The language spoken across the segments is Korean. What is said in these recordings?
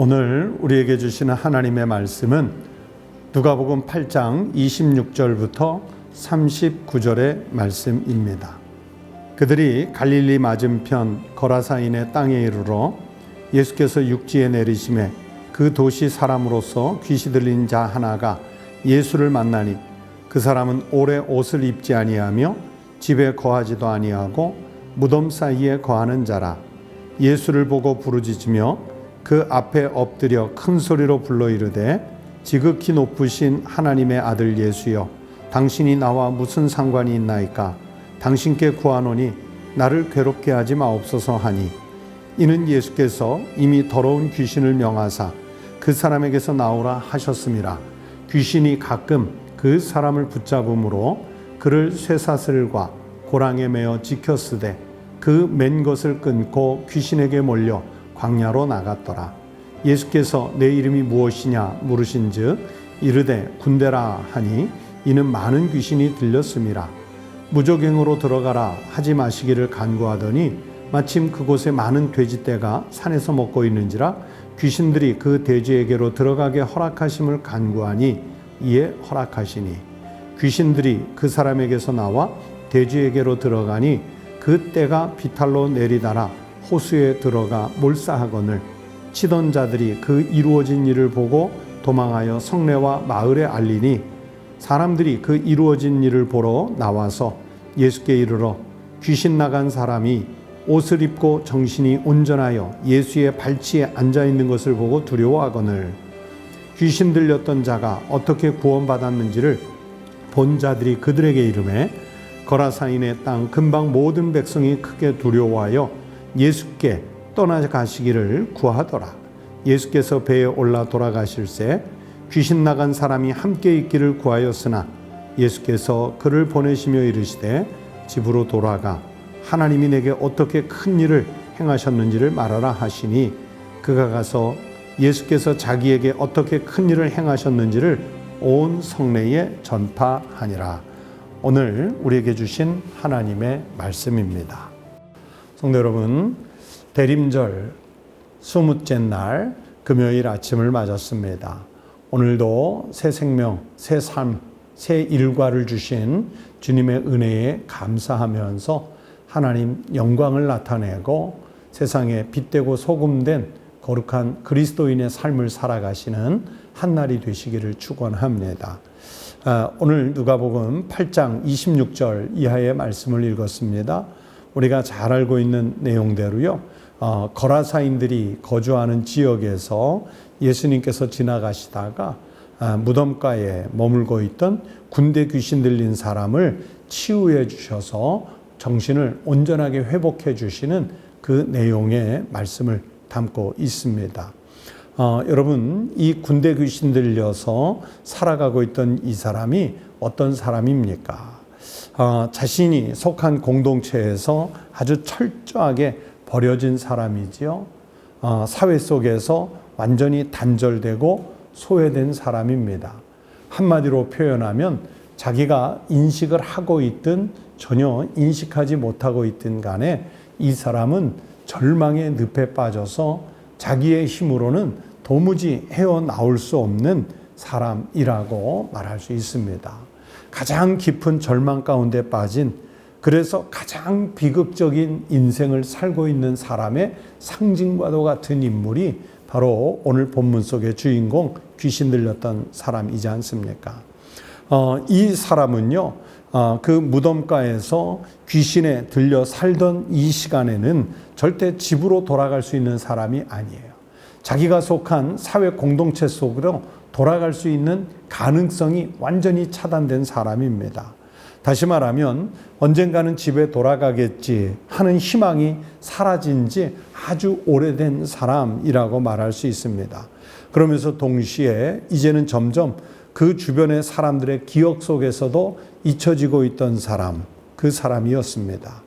오늘 우리에게 주시는 하나님의 말씀은 누가복음 8장 26절부터 39절의 말씀입니다. 그들이 갈릴리 맞은편 거라사인의 땅에 이르러 예수께서 육지에 내리심에 그 도시 사람으로서 귀시 들린 자 하나가 예수를 만나니 그 사람은 오래 옷을 입지 아니하며 집에 거하지도 아니하고 무덤 사이에 거하는 자라. 예수를 보고 부르짖으며 그 앞에 엎드려 큰 소리로 불러 이르되 지극히 높으신 하나님의 아들 예수여, 당신이 나와 무슨 상관이 있나이까? 당신께 구하노니 나를 괴롭게 하지 마옵소서 하니, 이는 예수께서 이미 더러운 귀신을 명하사 그 사람에게서 나오라 하셨음이라. 귀신이 가끔 그 사람을 붙잡음으로 그를 쇠사슬과 고랑에 매어 지켰으되 그 맨 것을 끊고 귀신에게 몰려 광야로 나갔더라. 예수께서 내 이름이 무엇이냐 물으신즉 이르되 군대라 하니, 이는 많은 귀신이 들렸음이라. 무조갱으로 들어가라 하지 마시기를 간구하더니 마침 그곳에 많은 돼지떼가 산에서 먹고 있는지라 귀신들이 그 돼지에게로 들어가게 허락하심을 간구하니 이에 허락하시니, 귀신들이 그 사람에게서 나와 돼지에게로 들어가니 그 떼가 비탈로 내리달아 호수에 들어가 몰사하거늘, 치던 자들이 그 이루어진 일을 보고 도망하여 성내와 마을에 알리니, 사람들이 그 이루어진 일을 보러 나와서 예수께 이르러 귀신 나간 사람이 옷을 입고 정신이 온전하여 예수의 발치에 앉아 있는 것을 보고 두려워하거늘, 귀신 들렸던 자가 어떻게 구원받았는지를 본 자들이 그들에게 이르매 거라사인의 땅 근방 모든 백성이 크게 두려워하여 예수께 떠나가시기를 구하더라. 예수께서 배에 올라 돌아가실새 귀신 나간 사람이 함께 있기를 구하였으나 예수께서 그를 보내시며 이르시되 집으로 돌아가 하나님이 내게 어떻게 큰 일을 행하셨는지를 말하라 하시니, 그가 가서 예수께서 자기에게 어떻게 큰 일을 행하셨는지를 온 성내에 전파하니라. 오늘 우리에게 주신 하나님의 말씀입니다. 성도 여러분, 대림절 20째 날 금요일 아침을 맞았습니다. 오늘도 새 생명, 새 삶, 새 일과를 주신 주님의 은혜에 감사하면서 하나님 영광을 나타내고 세상에 빛되고 소금된 거룩한 그리스도인의 삶을 살아가시는 한 날이 되시기를 축원합니다. 오늘 누가복음 8장 26절 이하의 말씀을 읽었습니다. 우리가 잘 알고 있는 내용대로요, 거라사인들이 거주하는 지역에서 예수님께서 지나가시다가 무덤가에 머물고 있던 군대 귀신 들린 사람을 치유해 주셔서 정신을 온전하게 회복해 주시는 그 내용의 말씀을 담고 있습니다. 여러분, 이 군대 귀신 들려서 살아가고 있던 이 사람이 어떤 사람입니까? 자신이 속한 공동체에서 아주 철저하게 버려진 사람이지요. 사회 속에서 완전히 단절되고 소외된 사람입니다. 한마디로 표현하면 자기가 인식을 하고 있든 전혀 인식하지 못하고 있든 간에 이 사람은 절망의 늪에 빠져서 자기의 힘으로는 도무지 헤어나올 수 없는 사람이라고 말할 수 있습니다. 가장 깊은 절망 가운데 빠진, 그래서 가장 비극적인 인생을 살고 있는 사람의 상징과도 같은 인물이 바로 오늘 본문 속의 주인공, 귀신 들렸던 사람이지 않습니까? 이 사람은요, 그 무덤가에서 귀신에 들려 살던 이 시간에는 절대 집으로 돌아갈 수 있는 사람이 아니에요. 자기가 속한 사회 공동체 속으로 돌아갈 수 있는 가능성이 완전히 차단된 사람입니다. 다시 말하면 언젠가는 집에 돌아가겠지 하는 희망이 사라진 지 아주 오래된 사람이라고 말할 수 있습니다. 그러면서 동시에 이제는 점점 그 주변의 사람들의 기억 속에서도 잊혀지고 있던 사람, 그 사람이었습니다.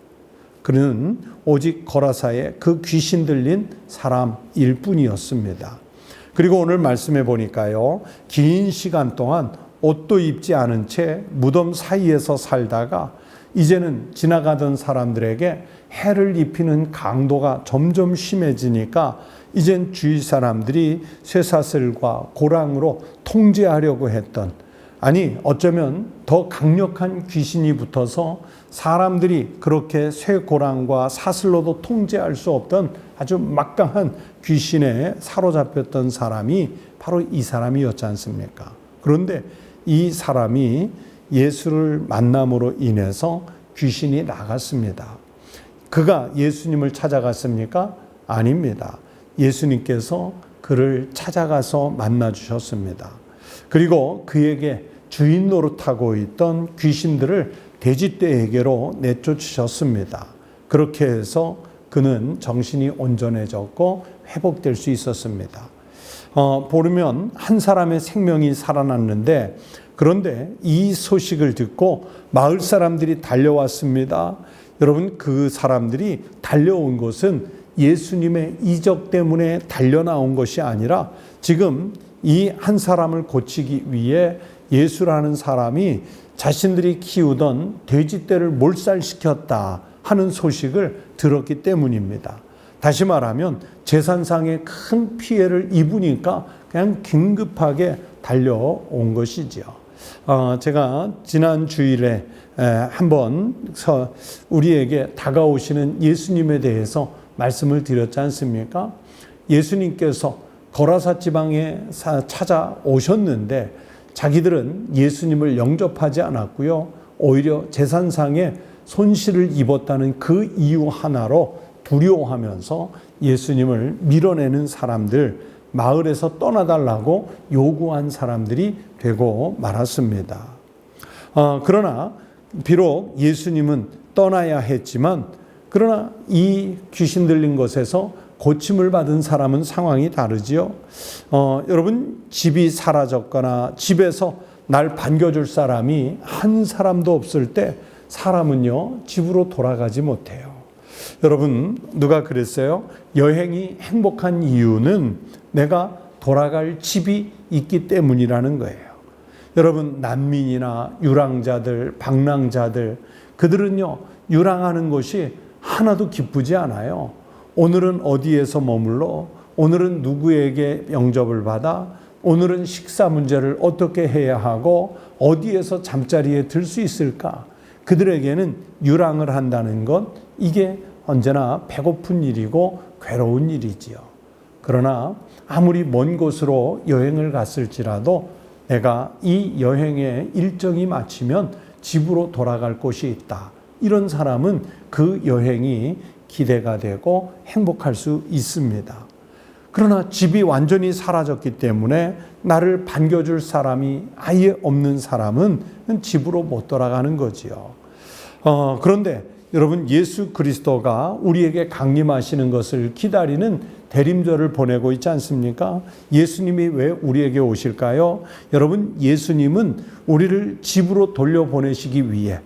그는 오직 거라사의 그 귀신 들린 사람일 뿐이었습니다. 그리고 오늘 말씀해 보니까요, 긴 시간 동안 옷도 입지 않은 채 무덤 사이에서 살다가 이제는 지나가던 사람들에게 해를 입히는 강도가 점점 심해지니까 이젠 주위 사람들이 쇠사슬과 고랑으로 통제하려고 했던, 아니 어쩌면 더 강력한 귀신이 붙어서 사람들이 그렇게 쇠고랑과 사슬로도 통제할 수 없던 아주 막강한 귀신에 사로잡혔던 사람이 바로 이 사람이었지 않습니까? 그런데 이 사람이 예수를 만남으로 인해서 귀신이 나갔습니다. 그가 예수님을 찾아갔습니까? 아닙니다. 예수님께서 그를 찾아가서 만나 주셨습니다. 그리고 그에게 주인 노릇하고 있던 귀신들을 돼지떼에게로 내쫓으셨습니다. 그렇게 해서 그는 정신이 온전해졌고 회복될 수 있었습니다. 보면 한 사람의 생명이 살아났는데, 그런데 이 소식을 듣고 마을 사람들이 달려왔습니다. 여러분, 그 사람들이 달려온 것은 예수님의 이적 때문에 달려나온 것이 아니라 지금 이 한 사람을 고치기 위해 예수라는 사람이 자신들이 키우던 돼지떼를 몰살시켰다 하는 소식을 들었기 때문입니다. 다시 말하면 재산상의 큰 피해를 입으니까 그냥 긴급하게 달려온 것이지요. 제가 지난 주일에 한번 우리에게 다가오시는 예수님에 대해서 말씀을 드렸지 않습니까? 예수님께서 거라사 지방에 찾아오셨는데 자기들은 예수님을 영접하지 않았고요. 오히려 재산상의 손실을 입었다는 그 이유 하나로 두려워하면서 예수님을 밀어내는 사람들, 마을에서 떠나달라고 요구한 사람들이 되고 말았습니다. 그러나 비록 예수님은 떠나야 했지만, 그러나 이 귀신 들린 것에서 고침을 받은 사람은 상황이 다르지요. 여러분, 집이 사라졌거나 집에서 날 반겨줄 사람이 한 사람도 없을 때 사람은요, 집으로 돌아가지 못해요. 여러분, 누가 그랬어요? 여행이 행복한 이유는 내가 돌아갈 집이 있기 때문이라는 거예요. 여러분, 난민이나 유랑자들, 방랑자들, 그들은요, 유랑하는 것이 하나도 기쁘지 않아요. 오늘은 어디에서 머물러? 오늘은 누구에게 영접을 받아? 오늘은 식사 문제를 어떻게 해야 하고 어디에서 잠자리에 들 수 있을까? 그들에게는 유랑을 한다는 것, 이게 언제나 배고픈 일이고 괴로운 일이지요. 그러나 아무리 먼 곳으로 여행을 갔을지라도 내가 이 여행의 일정이 마치면 집으로 돌아갈 곳이 있다. 이런 사람은 그 여행이 기대가 되고 행복할 수 있습니다. 그러나 집이 완전히 사라졌기 때문에 나를 반겨줄 사람이 아예 없는 사람은 집으로 못 돌아가는 거지요. 그런데 여러분, 예수 그리스도가 우리에게 강림하시는 것을 기다리는 대림절을 보내고 있지 않습니까? 예수님이 왜 우리에게 오실까요? 여러분, 예수님은 우리를 집으로 돌려보내시기 위해,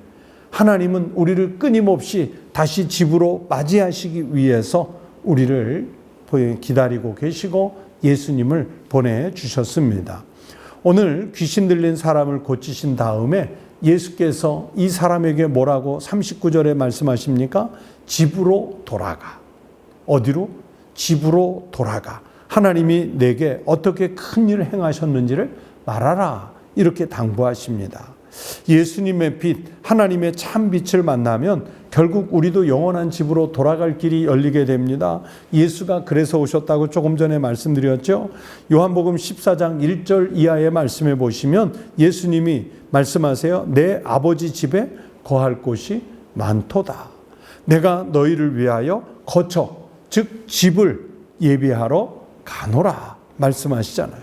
하나님은 우리를 끊임없이 다시 집으로 맞이하시기 위해서 우리를 기다리고 계시고 예수님을 보내주셨습니다. 오늘 귀신 들린 사람을 고치신 다음에 예수께서 이 사람에게 뭐라고 39절에 말씀하십니까? 집으로 돌아가. 어디로? 집으로 돌아가. 하나님이 내게 어떻게 큰 일을 행하셨는지를 말하라. 이렇게 당부하십니다. 예수님의 빛, 하나님의 참 빛을 만나면 결국 우리도 영원한 집으로 돌아갈 길이 열리게 됩니다. 예수가 그래서 오셨다고 조금 전에 말씀드렸죠. 요한복음 14장 1절 이하의 말씀에 보시면 예수님이 말씀하세요. 내 아버지 집에 거할 곳이 많도다. 내가 너희를 위하여 거처, 즉 집을 예비하러 가노라 말씀하시잖아요.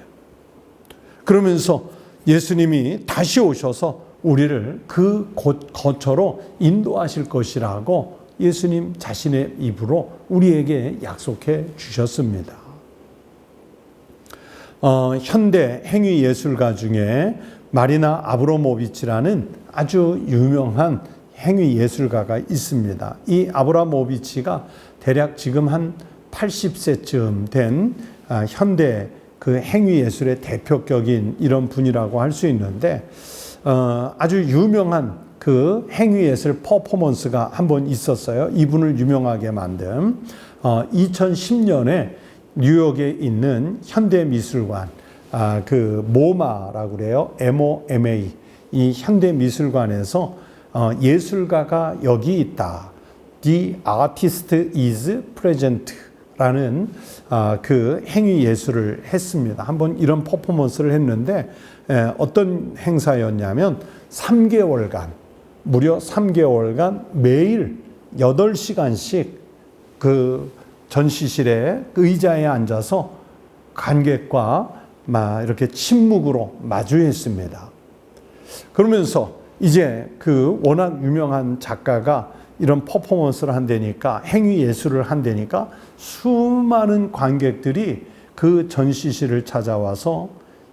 그러면서 예수님이 다시 오셔서 우리를 그 거처로 인도하실 것이라고 예수님 자신의 입으로 우리에게 약속해 주셨습니다. 현대 행위 예술가 중에 마리나 아브라모비치라는 아주 유명한 행위 예술가가 있습니다. 이 아브라모비치가 대략 지금 한 80세쯤 된 현대 그 행위 예술의 대표격인 이런 분이라고 할 수 있는데, 아주 유명한 그 행위 예술 퍼포먼스가 한번 있었어요. 이분을 유명하게 만든 2010년에 뉴욕에 있는 현대미술관, 그 모마라고 그래요. MOMA. 이 현대미술관에서 예술가가 여기 있다. The artist is present. 라는 그 행위 예술을 했습니다. 한번 이런 퍼포먼스를 했는데 어떤 행사였냐면 3개월간, 무려 3개월간 매일 8시간씩 그 전시실에 의자에 앉아서 관객과 막 이렇게 침묵으로 마주했습니다. 그러면서 이제 그 워낙 유명한 작가가 이런 퍼포먼스를 한다니까, 행위 예술을 한다니까 수많은 관객들이 그 전시실을 찾아와서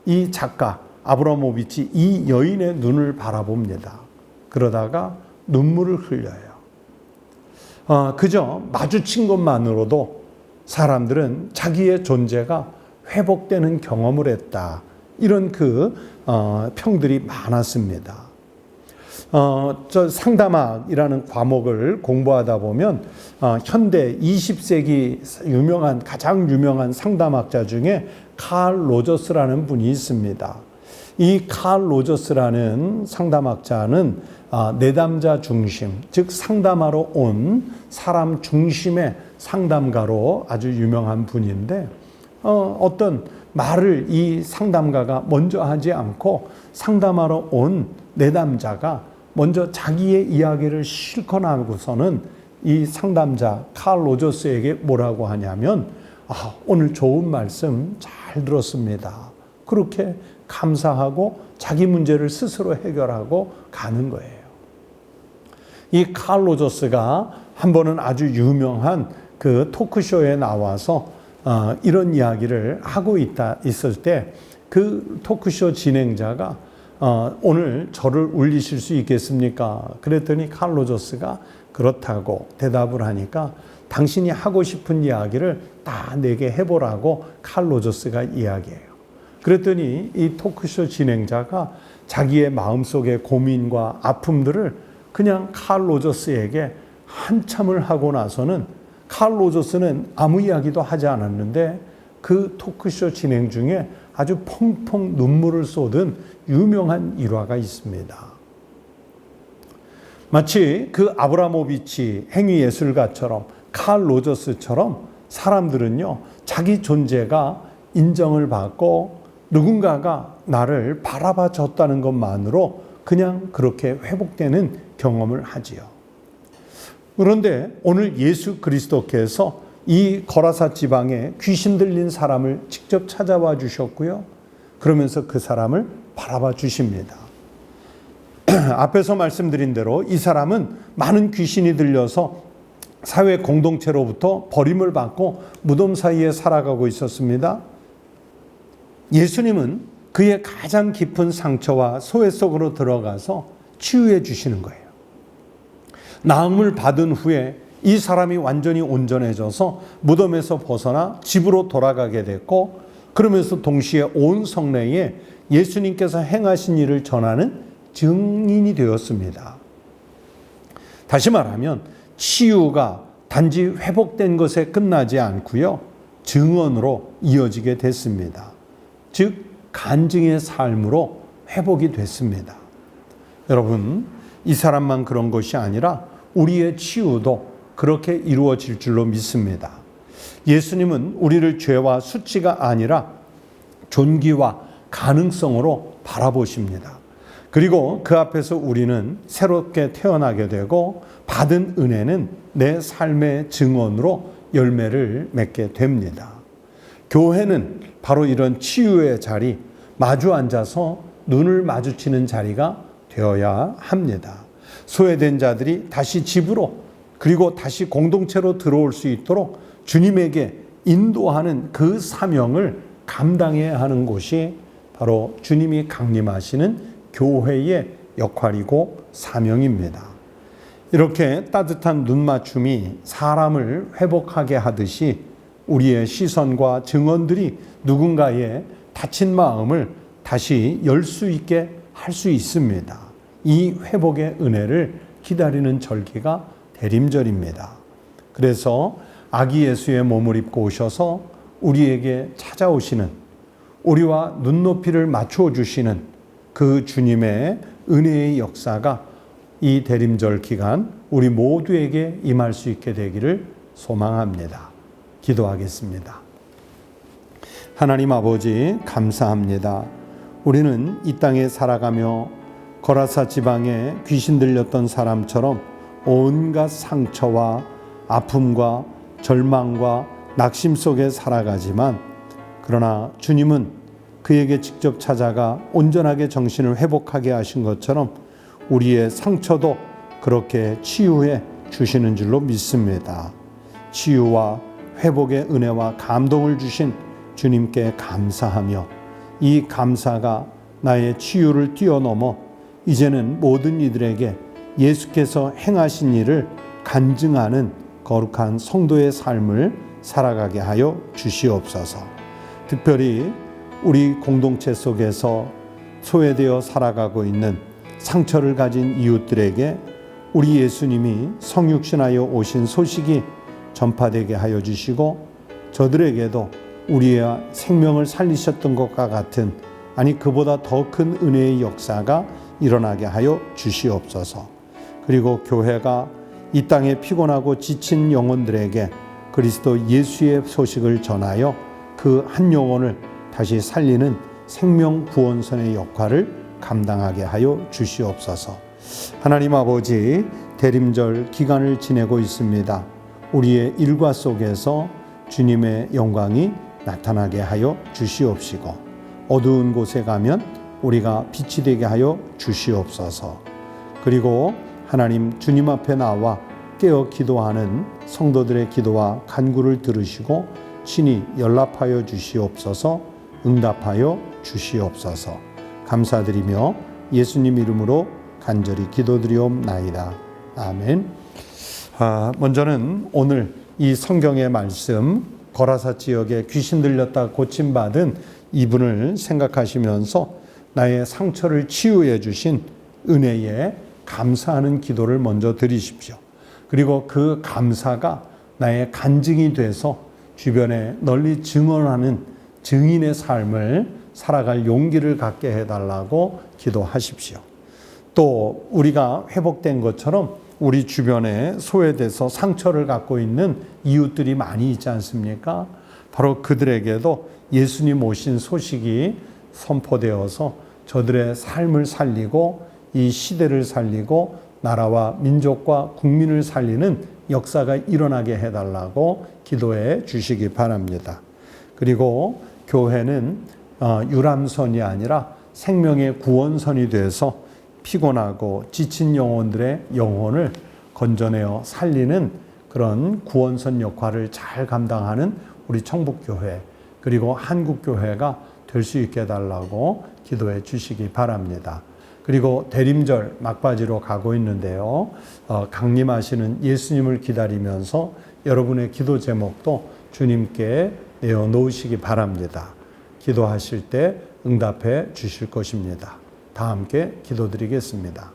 이 작가 아브라모비치 이 여인의 눈을 바라봅니다. 그러다가 눈물을 흘려요. 그저 마주친 것만으로도 사람들은 자기의 존재가 회복되는 경험을 했다. 이런 그 평들이 많았습니다. 저 상담학이라는 과목을 공부하다 보면 현대 20세기 가장 유명한 상담학자 중에 칼 로저스라는 분이 있습니다. 이 칼 로저스라는 상담학자는 내담자 중심, 즉 상담하러 온 사람 중심의 상담가로 아주 유명한 분인데 어떤 말을 이 상담가가 먼저 하지 않고 상담하러 온 내담자가 먼저 자기의 이야기를 실컷 하고서는 이 상담자 칼 로저스에게 뭐라고 하냐면 오늘 좋은 말씀 잘 들었습니다. 그렇게 감사하고 자기 문제를 스스로 해결하고 가는 거예요. 이 칼 로저스가 한 번은 아주 유명한 그 토크쇼에 나와서 이런 이야기를 하고 있을 때 그 토크쇼 진행자가 오늘 저를 울리실 수 있겠습니까? 그랬더니 칼 로저스가 그렇다고 대답을 하니까 당신이 하고 싶은 이야기를 다 내게 해보라고 칼 로저스가 이야기해요. 그랬더니 이 토크쇼 진행자가 자기의 마음속의 고민과 아픔들을 그냥 칼 로저스에게 한참을 하고 나서는 칼 로저스는 아무 이야기도 하지 않았는데 그 토크쇼 진행 중에 아주 펑펑 눈물을 쏟은 유명한 일화가 있습니다. 마치 그 아브라모비치 행위예술가처럼 칼 로저스처럼 사람들은요, 자기 존재가 인정을 받고 누군가가 나를 바라봐 줬다는 것만으로 그냥 그렇게 회복되는 경험을 하지요. 그런데 오늘 예수 그리스도께서 이 거라사 지방에 귀신 들린 사람을 직접 찾아와 주셨고요. 그러면서 그 사람을 바라봐 주십니다. 앞에서 말씀드린 대로 이 사람은 많은 귀신이 들려서 사회 공동체로부터 버림을 받고 무덤 사이에 살아가고 있었습니다. 예수님은 그의 가장 깊은 상처와 소외 속으로 들어가서 치유해 주시는 거예요. 나음을 받은 후에 이 사람이 완전히 온전해져서 무덤에서 벗어나 집으로 돌아가게 됐고, 그러면서 동시에 온 성내에 예수님께서 행하신 일을 전하는 증인이 되었습니다. 다시 말하면 치유가 단지 회복된 것에 끝나지 않고요, 증언으로 이어지게 됐습니다. 즉 간증의 삶으로 회복이 됐습니다. 여러분, 이 사람만 그런 것이 아니라 우리의 치유도 그렇게 이루어질 줄로 믿습니다. 예수님은 우리를 죄와 수치가 아니라 존귀와 가능성으로 바라보십니다. 그리고 그 앞에서 우리는 새롭게 태어나게 되고 받은 은혜는 내 삶의 증언으로 열매를 맺게 됩니다. 교회는 바로 이런 치유의 자리, 마주 앉아서 눈을 마주치는 자리가 되어야 합니다. 소외된 자들이 다시 집으로 그리고 다시 공동체로 들어올 수 있도록 주님에게 인도하는 그 사명을 감당해야 하는 곳이 바로 주님이 강림하시는 교회의 역할이고 사명입니다. 이렇게 따뜻한 눈맞춤이 사람을 회복하게 하듯이 우리의 시선과 증언들이 누군가의 다친 마음을 다시 열 수 있게 할 수 있습니다. 이 회복의 은혜를 기다리는 절기가 대림절입니다. 그래서 아기 예수의 몸을 입고 오셔서 우리에게 찾아오시는, 우리와 눈높이를 맞추어 주시는 그 주님의 은혜의 역사가 이 대림절 기간 우리 모두에게 임할 수 있게 되기를 소망합니다. 기도하겠습니다. 하나님 아버지, 감사합니다. 우리는 이 땅에 살아가며 거라사 지방에 귀신 들렸던 사람처럼 온갖 상처와 아픔과 절망과 낙심 속에 살아가지만, 그러나 주님은 그에게 직접 찾아가 온전하게 정신을 회복하게 하신 것처럼 우리의 상처도 그렇게 치유해 주시는 줄로 믿습니다. 치유와 회복의 은혜와 감동을 주신 주님께 감사하며, 이 감사가 나의 치유를 뛰어넘어 이제는 모든 이들에게 예수께서 행하신 일을 간증하는 거룩한 성도의 삶을 살아가게 하여 주시옵소서. 특별히 우리 공동체 속에서 소외되어 살아가고 있는 상처를 가진 이웃들에게 우리 예수님이 성육신하여 오신 소식이 전파되게 하여 주시고, 저들에게도 우리의 생명을 살리셨던 것과 같은, 아니 그보다 더 큰 은혜의 역사가 일어나게 하여 주시옵소서. 그리고 교회가 이 땅에 피곤하고 지친 영혼들에게 그리스도 예수의 소식을 전하여 그 한 영혼을 다시 살리는 생명 구원선의 역할을 감당하게 하여 주시옵소서. 하나님 아버지, 대림절 기간을 지내고 있습니다. 우리의 일과 속에서 주님의 영광이 나타나게 하여 주시옵시고, 어두운 곳에 가면 우리가 빛이 되게 하여 주시옵소서. 그리고 하나님, 주님 앞에 나와 깨어 기도하는 성도들의 기도와 간구를 들으시고 친히 연락하여 주시옵소서. 응답하여 주시옵소서. 감사드리며 예수님 이름으로 간절히 기도드리옵나이다. 아멘. 먼저는 오늘 이 성경의 말씀, 거라사 지역에 귀신 들렸다 고침받은 이분을 생각하시면서 나의 상처를 치유해 주신 은혜에 감사하는 기도를 먼저 드리십시오. 그리고 그 감사가 나의 간증이 돼서 주변에 널리 증언하는 증인의 삶을 살아갈 용기를 갖게 해달라고 기도하십시오. 또 우리가 회복된 것처럼 우리 주변에 소외돼서 상처를 갖고 있는 이웃들이 많이 있지 않습니까? 바로 그들에게도 예수님 오신 소식이 선포되어서 저들의 삶을 살리고 이 시대를 살리고 나라와 민족과 국민을 살리는 역사가 일어나게 해달라고 기도해 주시기 바랍니다. 그리고 교회는 유람선이 아니라 생명의 구원선이 돼서 피곤하고 지친 영혼들의 영혼을 건져내어 살리는 그런 구원선 역할을 잘 감당하는 우리 청북교회, 그리고 한국교회가 될 수 있게 해달라고 기도해 주시기 바랍니다. 그리고 대림절 막바지로 가고 있는데요. 강림하시는 예수님을 기다리면서 여러분의 기도 제목도 주님께 내어놓으시기 바랍니다. 기도하실 때 응답해 주실 것입니다. 다 함께 기도드리겠습니다.